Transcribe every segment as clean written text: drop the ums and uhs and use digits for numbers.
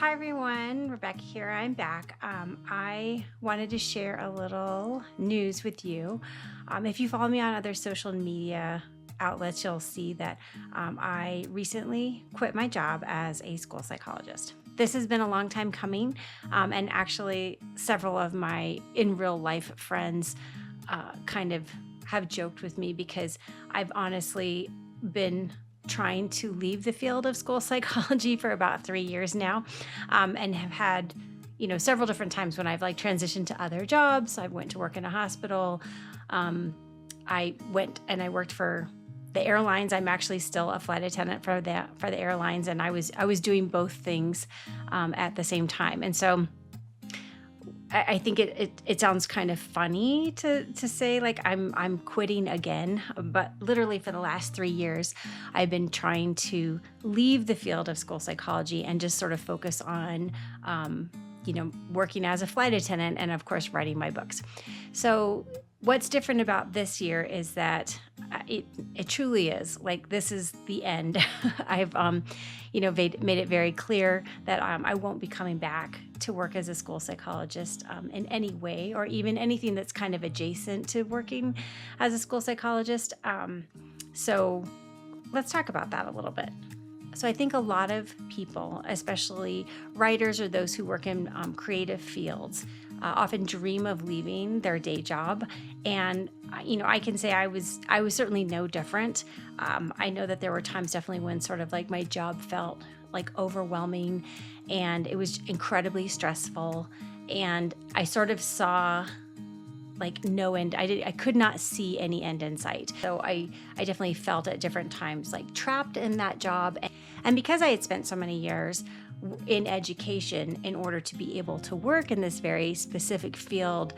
Hi everyone, Rebecca here. I'm back. I wanted to share a little news with you. If you follow me on other social media outlets, you'll see that I recently quit my job as a school psychologist. This has been a long time coming, and actually, several of my in real life friends kind of have joked with me because I've honestly been trying to leave the field of school psychology for about 3 years now, and have had several different times when I've like transitioned to other jobs. I went to work in a hospital. um, I went and I worked for the airlines. I'm actually still a flight attendant for the airlines, and I was doing both things at the same time. And so I think it sounds kind of funny to say like I'm quitting again, but literally for the last 3 years, I've been trying to leave the field of school psychology and just sort of focus on, working as a flight attendant and of course writing my books. So what's different about this year is that it truly is like this is the end. I've made it very clear that I won't be coming back to work as a school psychologist in any way, or even anything that's kind of adjacent to working as a school psychologist. So let's talk about that a little bit. So I think a lot of people, especially writers or those who work in creative fields, often dream of leaving their day job. And I can say I was certainly no different. I know that there were times definitely when sort of like my job felt like overwhelming, and it was incredibly stressful. And I sort of saw like no end. I could not see any end in sight. So I definitely felt at different times like trapped in that job. And because I had spent so many years in education in order to be able to work in this very specific field,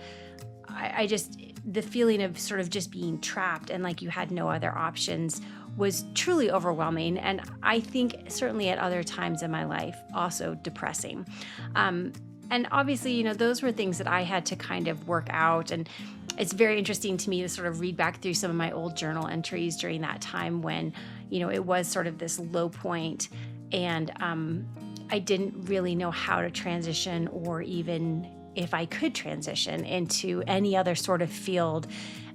I just, the feeling of sort of just being trapped and like you had no other options was truly overwhelming. And I think certainly at other times in my life, also depressing. And obviously, those were things that I had to kind of work out. And it's very interesting to me to sort of read back through some of my old journal entries during that time when, it was sort of this low point. And I didn't really know how to transition, or even if I could transition into any other sort of field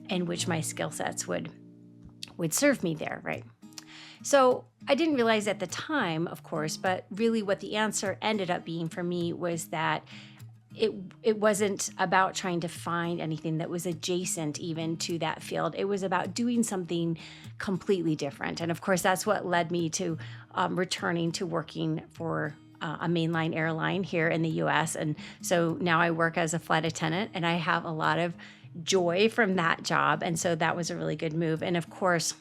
in which my skill sets would serve me there, right? So I didn't realize at the time, of course, but really what the answer ended up being for me was that it wasn't about trying to find anything that was adjacent even to that field. It was about doing something completely different. And of course, that's what led me to returning to working for a mainline airline here in the US. And so now I work as a flight attendant, and I have a lot of joy from that job. And so that was a really good move. And of course,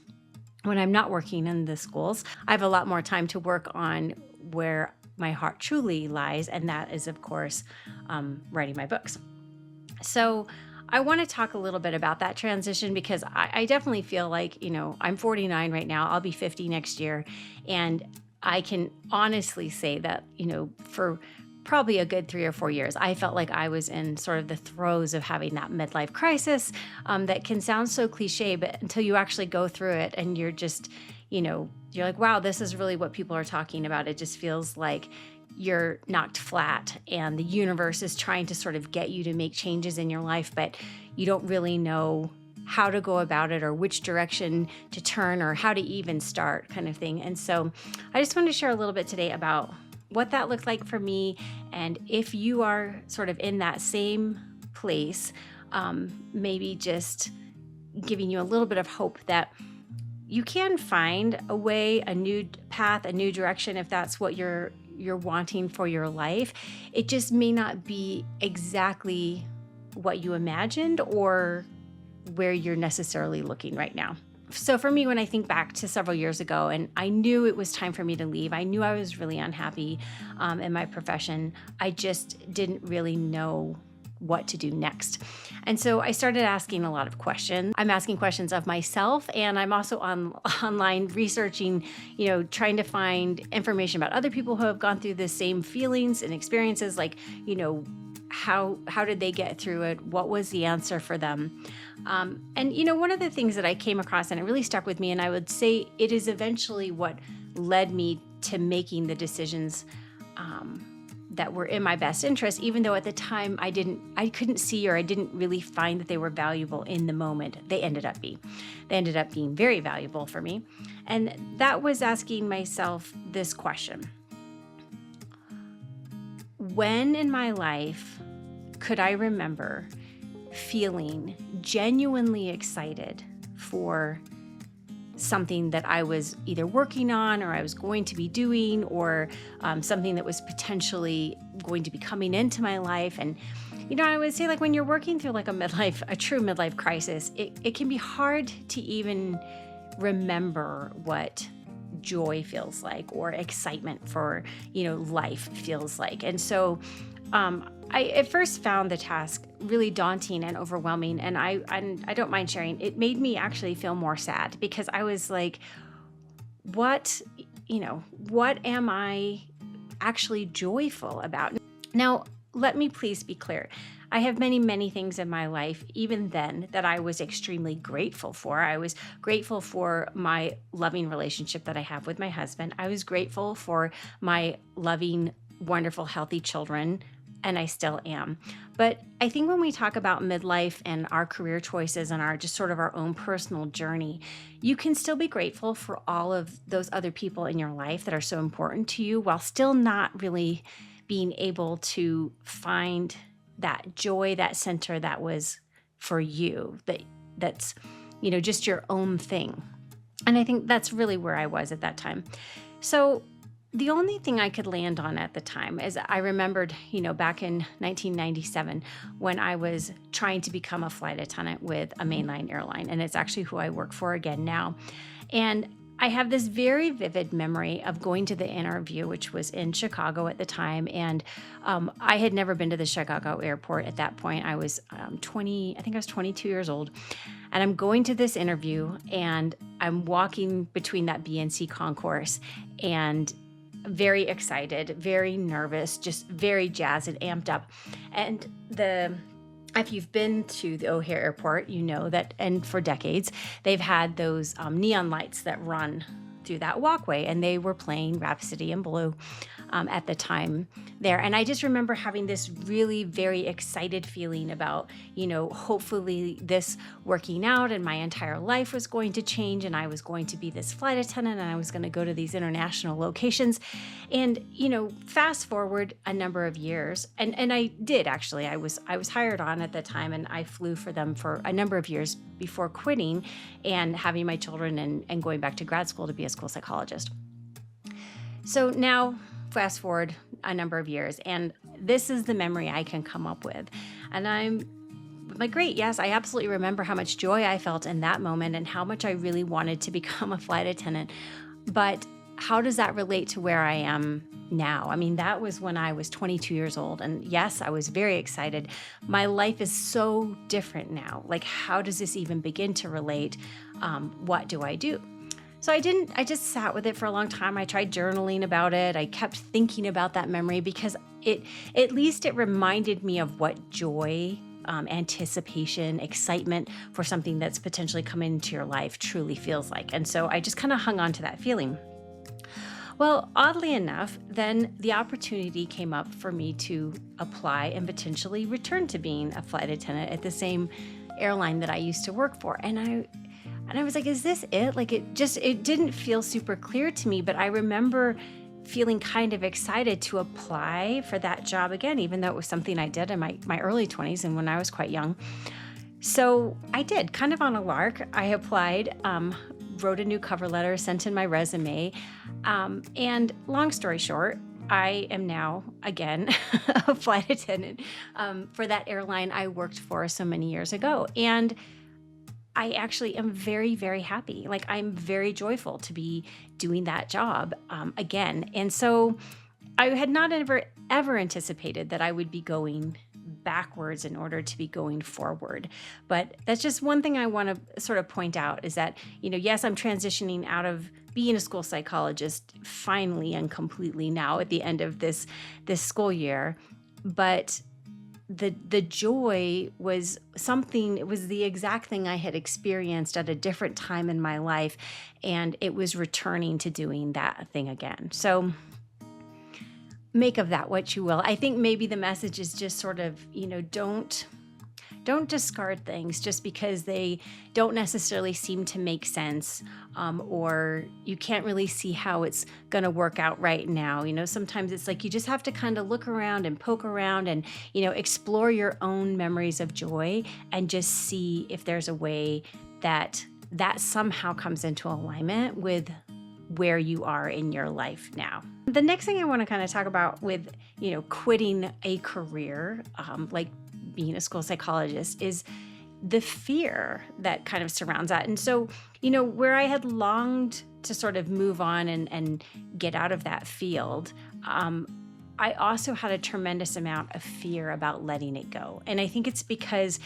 when I'm not working in the schools, I have a lot more time to work on where my heart truly lies. And that is, of course, writing my books. So I want to talk a little bit about that transition because I definitely feel like, I'm 49 right now. I'll be 50 next year. And I can honestly say that, for probably a good 3 or 4 years, I felt like I was in sort of the throes of having that midlife crisis that can sound so cliche, but until you actually go through it and you're just, you're like, wow, this is really what people are talking about. It just feels like you're knocked flat and the universe is trying to sort of get you to make changes in your life, but you don't really know how to go about it or which direction to turn or how to even start, kind of thing. And so I just wanted to share a little bit today about what that looked like for me. And if you are sort of in that same place, maybe just giving you a little bit of hope that you can find a way, a new path, a new direction, if that's what you're wanting for your life. It just may not be exactly what you imagined or where you're necessarily looking right now. So for me, when I think back to several years ago, and I knew it was time for me to leave, I knew I was really unhappy in my profession. I just didn't really know what to do next. And so I started asking a lot of questions. I'm asking questions of myself, and I'm also online researching, trying to find information about other people who have gone through the same feelings and experiences, like, how did they get through it? What was the answer for them? And one of the things that I came across, and it really stuck with me, and I would say it is eventually what led me to making the decisions that were in my best interest, even though at the time I couldn't see, or I didn't really find that they were valuable in the moment. They ended up being very valuable for me. And that was asking myself this question: when in my life could I remember feeling genuinely excited for something that I was either working on, or I was going to be doing, or something that was potentially going to be coming into my life? And, I would say, like, when you're working through like a true midlife crisis, it can be hard to even remember what joy feels like, or excitement for, life feels like. And so, I at first found the task really daunting and overwhelming, and I don't mind sharing, it made me actually feel more sad, because I was like, what am I actually joyful about? Now, let me please be clear. I have many, many things in my life, even then, that I was extremely grateful for. I was grateful for my loving relationship that I have with my husband. I was grateful for my loving, wonderful, healthy children, and I still am. But I think when we talk about midlife and our career choices and our just sort of our own personal journey, you can still be grateful for all of those other people in your life that are so important to you, while still not really being able to find that joy, that center that was for you, that's just your own thing. And I think that's really where I was at that time. So the only thing I could land on at the time is I remembered, back in 1997, when I was trying to become a flight attendant with a mainline airline, and it's actually who I work for again now. And I have this very vivid memory of going to the interview, which was in Chicago at the time. And I had never been to the Chicago airport at that point. I was 22 years old. And I'm going to this interview, and I'm walking between that B and C concourse, and very excited, very nervous, just very jazzed and amped up. And if you've been to the O'Hare Airport, you know that, and for decades, they've had those neon lights that run through that walkway, and they were playing Rhapsody in Blue at the time there. And I just remember having this really very excited feeling about, hopefully this working out, and my entire life was going to change, and I was going to be this flight attendant, and I was going to go to these international locations. And, fast forward a number of years, and I did actually, I was hired on at the time, and I flew for them for a number of years before quitting and having my children and going back to grad school to be a school psychologist. So now, fast forward a number of years, and this is the memory I can come up with. And I'm like, great, yes, I absolutely remember how much joy I felt in that moment and how much I really wanted to become a flight attendant. But how does that relate to where I am now? I mean, that was when I was 22 years old. And yes, I was very excited. My life is so different now. Like, how does this even begin to relate? What do I do? So I just sat with it for a long time. I tried journaling about it. I kept thinking about that memory, because at least it reminded me of what joy, anticipation, excitement for something that's potentially coming into your life truly feels like. And so I just kind of hung on to that feeling. Well, oddly enough, then the opportunity came up for me to apply and potentially return to being a flight attendant at the same airline that I used to work for. And I was like, is this it? Like, it didn't feel super clear to me, but I remember feeling kind of excited to apply for that job again, even though it was something I did in my early 20s and when I was quite young. So I did, kind of on a lark. I applied, wrote a new cover letter, sent in my resume, and long story short, I am now, again, a flight attendant for that airline I worked for so many years ago. And I actually am very, very happy. Like, I'm very joyful to be doing that job again. And so I had not ever anticipated that I would be going backwards in order to be going forward. But that's just one thing I want to sort of point out, is that, yes, I'm transitioning out of being a school psychologist finally and completely now at the end of this school year. But the joy was something, it was the exact thing I had experienced at a different time in my life, and it was returning to doing that thing again. So make of that what you will. I think maybe the message is just sort of, don't discard things just because they don't necessarily seem to make sense, or you can't really see how it's going to work out right now. Sometimes it's like you just have to kind of look around and poke around and, explore your own memories of joy and just see if there's a way that somehow comes into alignment with where you are in your life now. The next thing I want to kind of talk about with, quitting a career, like being a school psychologist, is the fear that kind of surrounds that. And so, where I had longed to sort of move on and get out of that field, I also had a tremendous amount of fear about letting it go. And I think it's because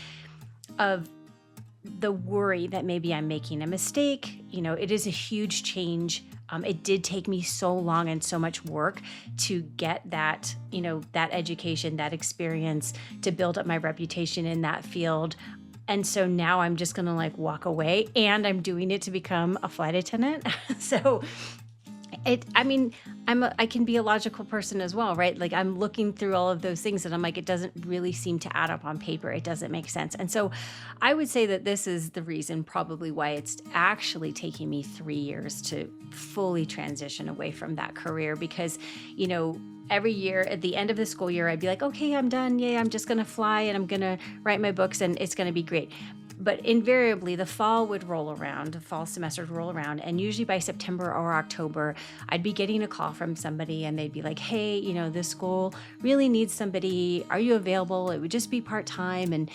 of the worry that maybe I'm making a mistake. It is a huge change. It did take me so long and so much work to get that, that education, that experience, to build up my reputation in that field. And so now I'm just going to walk away, and I'm doing it to become a flight attendant. So I can be a logical person as well, right? Like, I'm looking through all of those things and I'm like, it doesn't really seem to add up on paper. It doesn't make sense. And so I would say that this is the reason probably why it's actually taking me 3 years to fully transition away from that career, because, every year at the end of the school year, I'd be like, okay, I'm done. Yay, I'm just going to fly and I'm going to write my books and it's going to be great. But invariably, the fall would roll around, the fall semester would roll around, and usually by September or October, I'd be getting a call from somebody and they'd be like, hey, this school really needs somebody. Are you available? It would just be part-time and,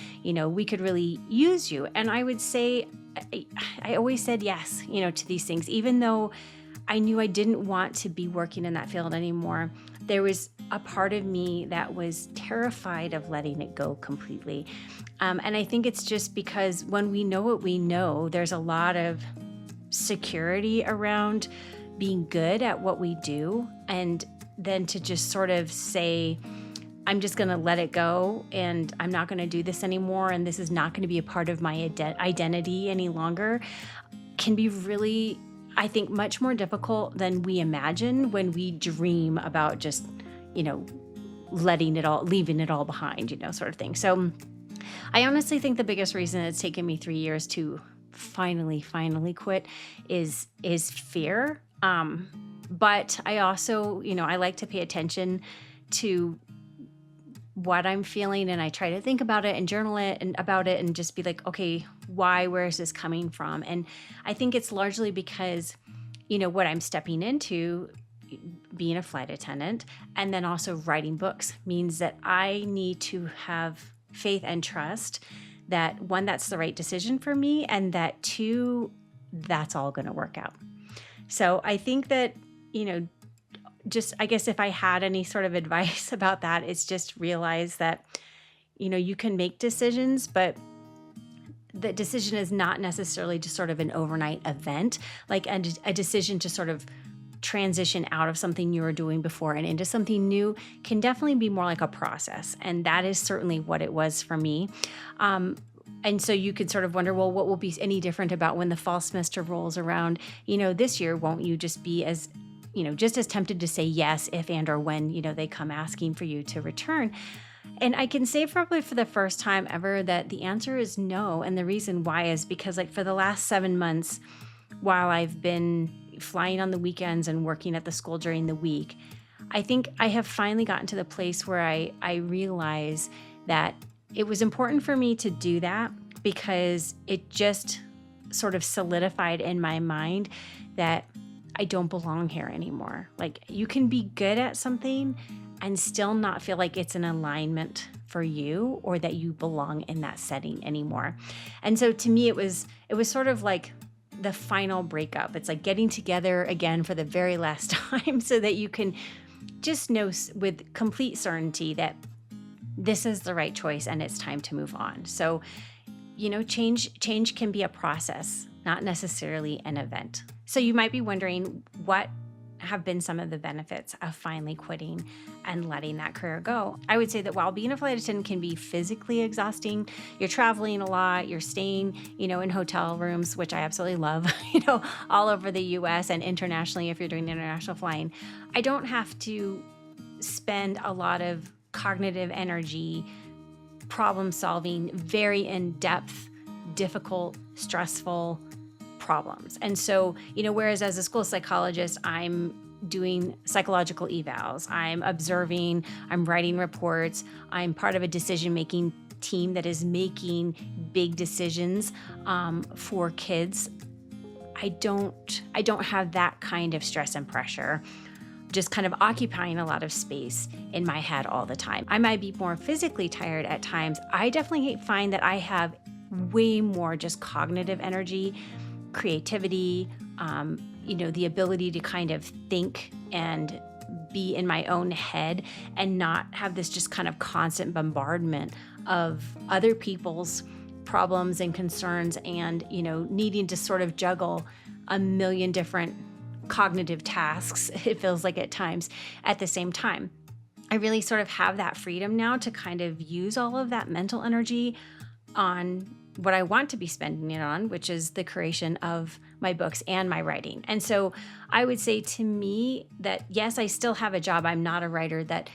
we could really use you. And I would say, I always said yes, to these things, even though I knew I didn't want to be working in that field anymore. There was a part of me that was terrified of letting it go completely. And I think it's just because when we know what we know, there's a lot of security around being good at what we do. And then to just sort of say, I'm just going to let it go and I'm not going to do this anymore, and this is not going to be a part of my identity any longer, can be really, I think, much more difficult than we imagine when we dream about just, leaving it all behind, sort of thing. So I honestly think the biggest reason it's taken me 3 years to finally quit is fear. But I also, I like to pay attention to what I'm feeling, and I try to think about it and journal it and about it and just be like, okay, where is this coming from? And I think it's largely because, what I'm stepping into, being a flight attendant and then also writing books, means that I need to have faith and trust that, one, that's the right decision for me, and that, two, that's all going to work out. So I think that, just, I guess if I had any sort of advice about that, it's just realize that, you can make decisions, but the decision is not necessarily just sort of an overnight event, like a decision to sort of transition out of something you were doing before and into something new can definitely be more like a process. And that is certainly what it was for me. And so you could sort of wonder, well, what will be any different about when the fall semester rolls around, this year? Won't you just be as, just as tempted to say yes if and or when, they come asking for you to return? And I can say probably for the first time ever that the answer is no. And the reason why is because, for the last 7 months, while I've been flying on the weekends and working at the school during the week, I think I have finally gotten to the place where I realize that it was important for me to do that, because it just sort of solidified in my mind that I don't belong here anymore. Like, you can be good at something and still not feel like it's an alignment for you or that you belong in that setting anymore. And so to me, it was sort of like the final breakup. It's like getting together again for the very last time so that you can just know with complete certainty that this is the right choice and it's time to move on. So, change can be a process, not necessarily an event. So you might be wondering, what have been some of the benefits of finally quitting and letting that career go? I would say that while being a flight attendant can be physically exhausting, you're traveling a lot, you're staying, in hotel rooms, which I absolutely love, all over the US and internationally if you're doing international flying. I don't have to spend a lot of cognitive energy problem solving very in-depth, difficult, stressful problems. And so, whereas as a school psychologist, I'm doing psychological evals, I'm observing, I'm writing reports, I'm part of a decision-making team that is making big decisions for kids. I don't have that kind of stress and pressure just kind of occupying a lot of space in my head all the time. I might be more physically tired at times. I definitely find that I have way more just cognitive energy, creativity, the ability to kind of think and be in my own head and not have this just kind of constant bombardment of other people's problems and concerns and, needing to sort of juggle a million different cognitive tasks, it feels like at times, at the same time. I really sort of have that freedom now to kind of use all of that mental energy on what I want to be spending it on, which is the creation of my books and my writing. And so I would say to me that, yes, I still have a job. I'm not a writer that,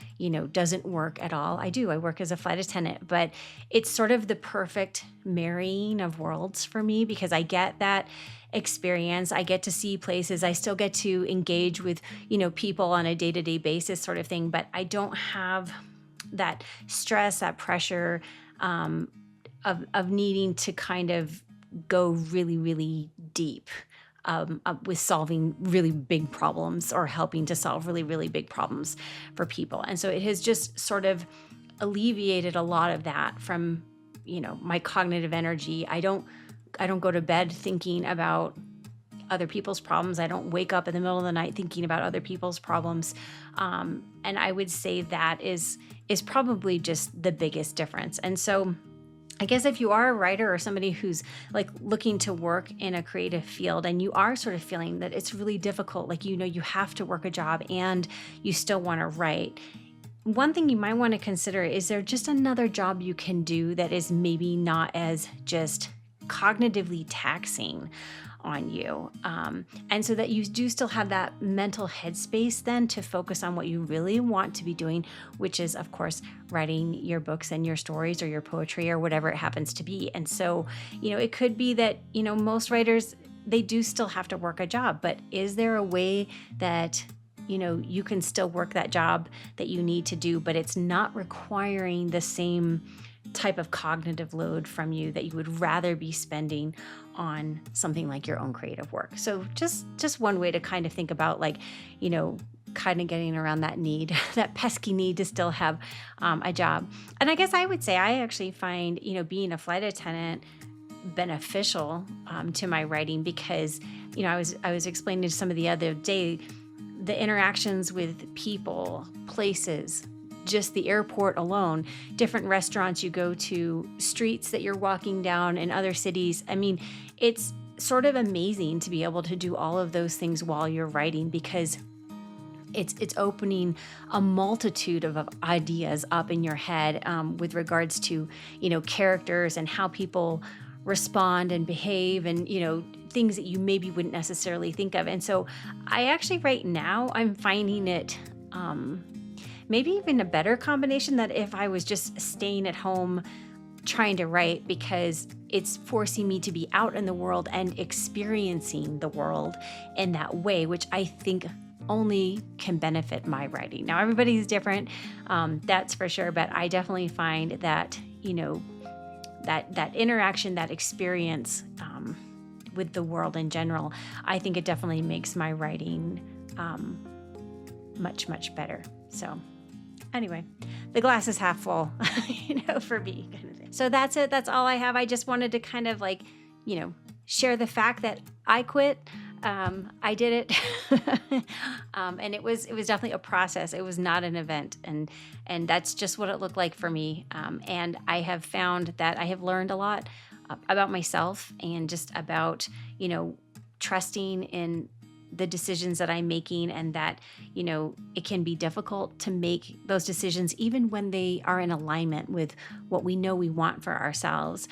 doesn't work at all. I do. I work as a flight attendant, but it's sort of the perfect marrying of worlds for me because I get that experience. I get to see places. I still get to engage with, people on a day-to-day basis sort of thing, but I don't have that stress, that pressure, of needing to kind of go really, really deep with solving really big problems or helping to solve really, really big problems for people. And so it has just sort of alleviated a lot of that from, my cognitive energy. I don't go to bed thinking about other people's problems. I don't wake up in the middle of the night thinking about other people's problems. And I would say that is probably just the biggest difference. And so I guess if you are a writer or somebody who's like looking to work in a creative field and you are sort of feeling that it's really difficult, like, you have to work a job and you still want to write, one thing you might want to consider is there just another job you can do that is maybe not as just cognitively taxing on you. And so that you do still have that mental headspace then to focus on what you really want to be doing, which is, of course, writing your books and your stories or your poetry or whatever it happens to be. And so, it could be that, most writers, they do still have to work a job, but is there a way that you can still work that job that you need to do, but it's not requiring the same type of cognitive load from you that you would rather be spending on something like your own creative work. So just one way to kind of think about, like, kind of getting around that need, that pesky need to still have a job. And I guess I would say I actually find, being a flight attendant beneficial to my writing because, I was explaining to somebody the other day, the interactions with people, places, just the airport alone, different restaurants you go to, streets that you're walking down in other cities. I mean, it's sort of amazing to be able to do all of those things while you're writing because it's opening a multitude of ideas up in your head with regards to, characters and how people respond and behave and, things that you maybe wouldn't necessarily think of. And so I actually right now I'm finding it maybe even a better combination that if I was just staying at home trying to write, because it's forcing me to be out in the world and experiencing the world in that way, which I think only can benefit my writing. Now, everybody's different, that's for sure, but I definitely find that, that interaction, that experience with the world in general, I think it definitely makes my writing much, much better. So anyway, the glass is half full, for me. Kind of thing. So that's it. That's all I have. I just wanted to kind of share the fact that I quit. I did it. And it was definitely a process. It was not an event. And that's just what it looked like for me. And I have found that I have learned a lot about myself and just about, trusting in the decisions that I'm making, and that, it can be difficult to make those decisions even when they are in alignment with what we know we want for ourselves.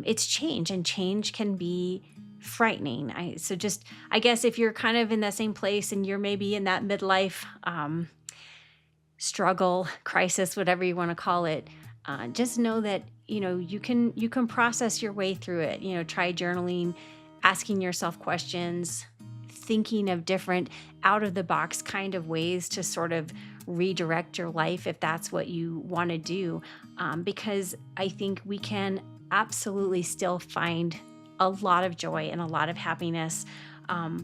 It's change, and change can be frightening. I guess if you're kind of in the same place and you're maybe in that midlife struggle, crisis, whatever you want to call it, just know that you can process your way through it. Try journaling, asking yourself questions, thinking of different out of the box kind of ways to sort of redirect your life if that's what you want to do. Because I think we can absolutely still find a lot of joy and a lot of happiness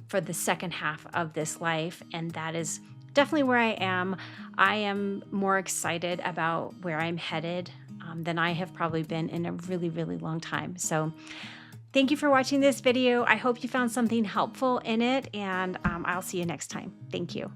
for the second half of this life. And that is definitely where I am. I am more excited about where I'm headed than I have probably been in a really, really long time. So, thank you for watching this video. I hope you found something helpful in it, and I'll see you next time. Thank you.